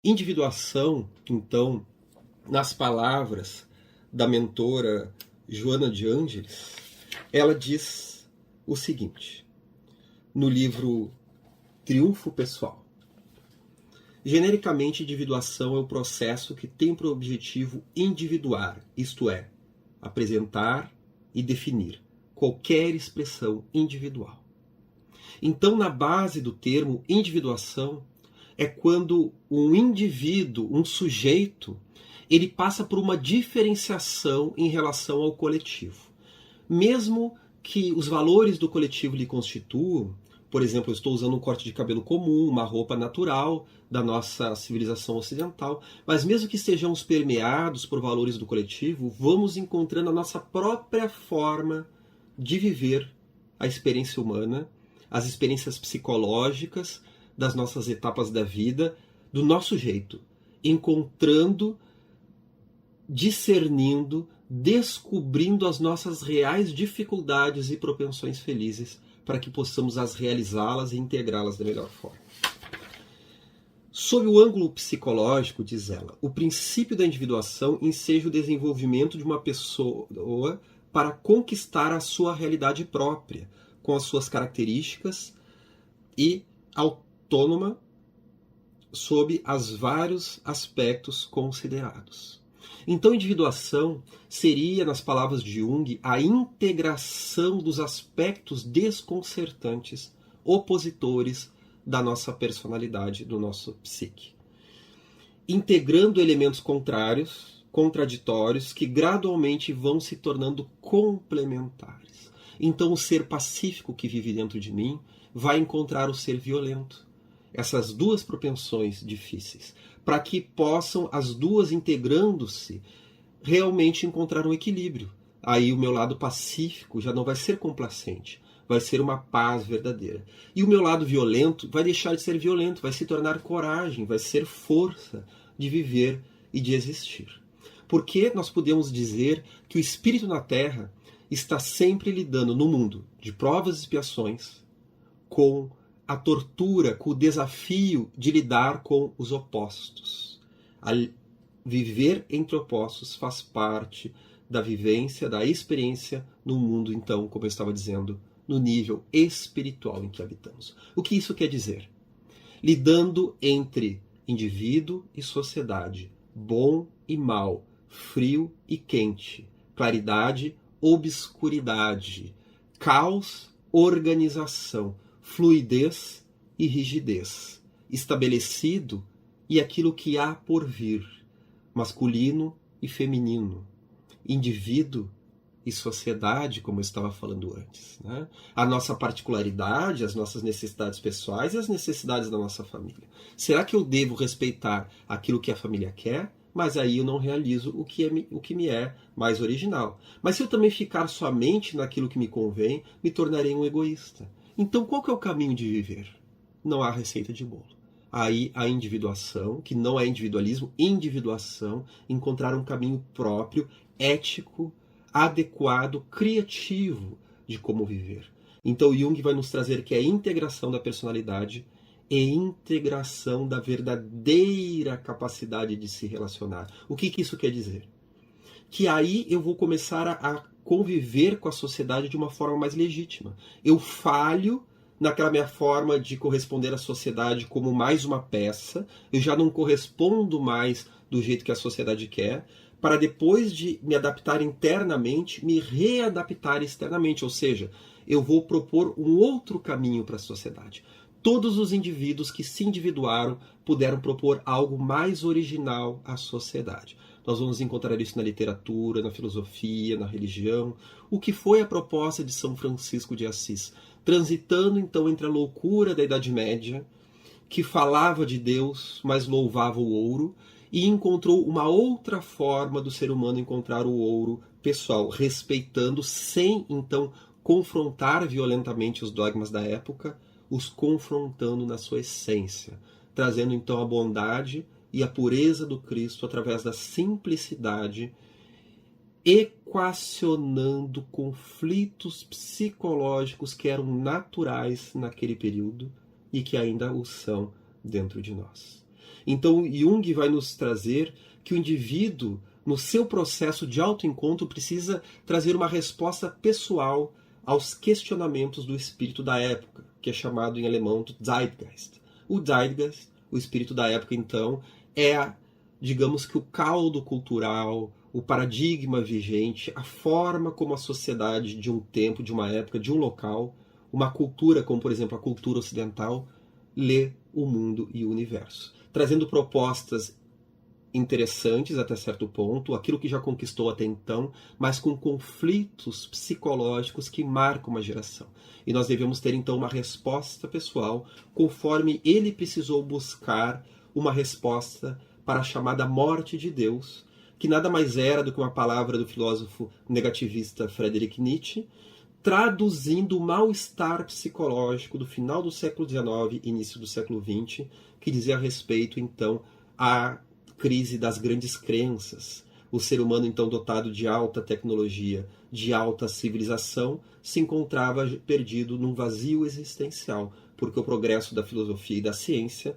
Individuação, então, nas palavras da mentora Joana de Ângeles, ela diz o seguinte, no livro Triunfo Pessoal. Genericamente, individuação é o processo que tem por objetivo individuar, isto é, apresentar e definir qualquer expressão individual. Então, na base do termo individuação, é quando um indivíduo, um sujeito, ele passa por uma diferenciação em relação ao coletivo. Mesmo que os valores do coletivo lhe constituam, por exemplo, eu estou usando um corte de cabelo comum, uma roupa natural da nossa civilização ocidental, mas mesmo que estejamos permeados por valores do coletivo, vamos encontrando a nossa própria forma de viver a experiência humana, as experiências psicológicas das nossas etapas da vida, do nosso jeito, encontrando, discernindo, descobrindo as nossas reais dificuldades e propensões felizes para que possamos as realizá-las e integrá-las da melhor forma. Sob o ângulo psicológico, diz ela, o princípio da individuação enseja o desenvolvimento de uma pessoa para conquistar a sua realidade própria, com as suas características e autônoma sob os vários aspectos considerados. Então, individuação seria, nas palavras de Jung, a integração dos aspectos desconcertantes, opositores da nossa personalidade, do nosso psique. Integrando elementos contrários, contraditórios, que gradualmente vão se tornando complementares. Então, o ser pacífico que vive dentro de mim vai encontrar o ser violento. Essas duas propensões difíceis, para que possam, as duas integrando-se, realmente encontrar um equilíbrio. Aí o meu lado pacífico já não vai ser complacente, vai ser uma paz verdadeira. E o meu lado violento vai deixar de ser violento, vai se tornar coragem, vai ser força de viver e de existir. Porque nós podemos dizer que o espírito na Terra está sempre lidando no mundo de provas e expiações com a tortura, com o desafio de lidar com os opostos. Viver entre opostos faz parte da vivência, da experiência no mundo, então, como eu estava dizendo, no nível espiritual em que habitamos. O que isso quer dizer? Lidando entre indivíduo e sociedade, bom e mal, frio e quente, claridade, obscuridade, caos, organização, fluidez e rigidez, estabelecido e aquilo que há por vir, masculino e feminino, indivíduo e sociedade, como eu estava falando antes, né? A nossa particularidade, as nossas necessidades pessoais e as necessidades da nossa família. Será que eu devo respeitar aquilo que a família quer? Mas aí eu não realizo o que me é mais original. Mas se eu também ficar somente naquilo que me convém, me tornarei um egoísta. Então, qual que é o caminho de viver? Não há receita de bolo. Aí a individuação, que não é individualismo, individuação, encontrar um caminho próprio, ético, adequado, criativo de como viver. Então, Jung vai nos trazer que é a integração da personalidade e integração da verdadeira capacidade de se relacionar. O que isso quer dizer? Que aí eu vou começar a conviver com a sociedade de uma forma mais legítima. Eu falho naquela minha forma de corresponder à sociedade como mais uma peça, eu já não correspondo mais do jeito que a sociedade quer, para depois de me adaptar internamente, me readaptar externamente, ou seja, eu vou propor um outro caminho para a sociedade. Todos os indivíduos que se individuaram puderam propor algo mais original à sociedade. Nós vamos encontrar isso na literatura, na filosofia, na religião. O que foi a proposta de São Francisco de Assis? Transitando então entre a loucura da Idade Média, que falava de Deus, mas louvava o ouro, e encontrou uma outra forma do ser humano encontrar o ouro pessoal, respeitando, sem então confrontar violentamente os dogmas da época, os confrontando na sua essência, trazendo então a bondade e a pureza do Cristo através da simplicidade, equacionando conflitos psicológicos que eram naturais naquele período e que ainda o são dentro de nós. Então Jung vai nos trazer que o indivíduo, no seu processo de autoencontro, precisa trazer uma resposta pessoal aos questionamentos do espírito da época, que é chamado em alemão de Zeitgeist. O Zeitgeist, o espírito da época, então, é, digamos que o caldo cultural, o paradigma vigente, a forma como a sociedade de um tempo, de uma época, de um local, uma cultura, como por exemplo a cultura ocidental, lê o mundo e o universo, trazendo propostas interessantes até certo ponto, aquilo que já conquistou até então, mas com conflitos psicológicos que marcam uma geração. E nós devemos ter então uma resposta pessoal, conforme ele precisou buscar uma resposta para a chamada morte de Deus, que nada mais era do que uma palavra do filósofo negativista Friedrich Nietzsche, traduzindo o mal-estar psicológico do final do século XIX e início do século XX, que dizia a respeito, então, à crise das grandes crenças. O ser humano, então, dotado de alta tecnologia, de alta civilização, se encontrava perdido num vazio existencial, porque o progresso da filosofia e da ciência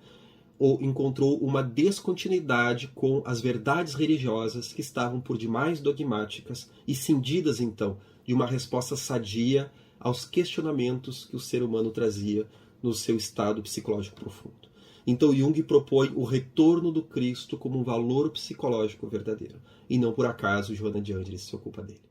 encontrou uma descontinuidade com as verdades religiosas que estavam por demais dogmáticas e cindidas, então, de uma resposta sadia aos questionamentos que o ser humano trazia no seu estado psicológico profundo. Então Jung propõe o retorno do Cristo como um valor psicológico verdadeiro. E não por acaso Joana de Ângeles se ocupa dele.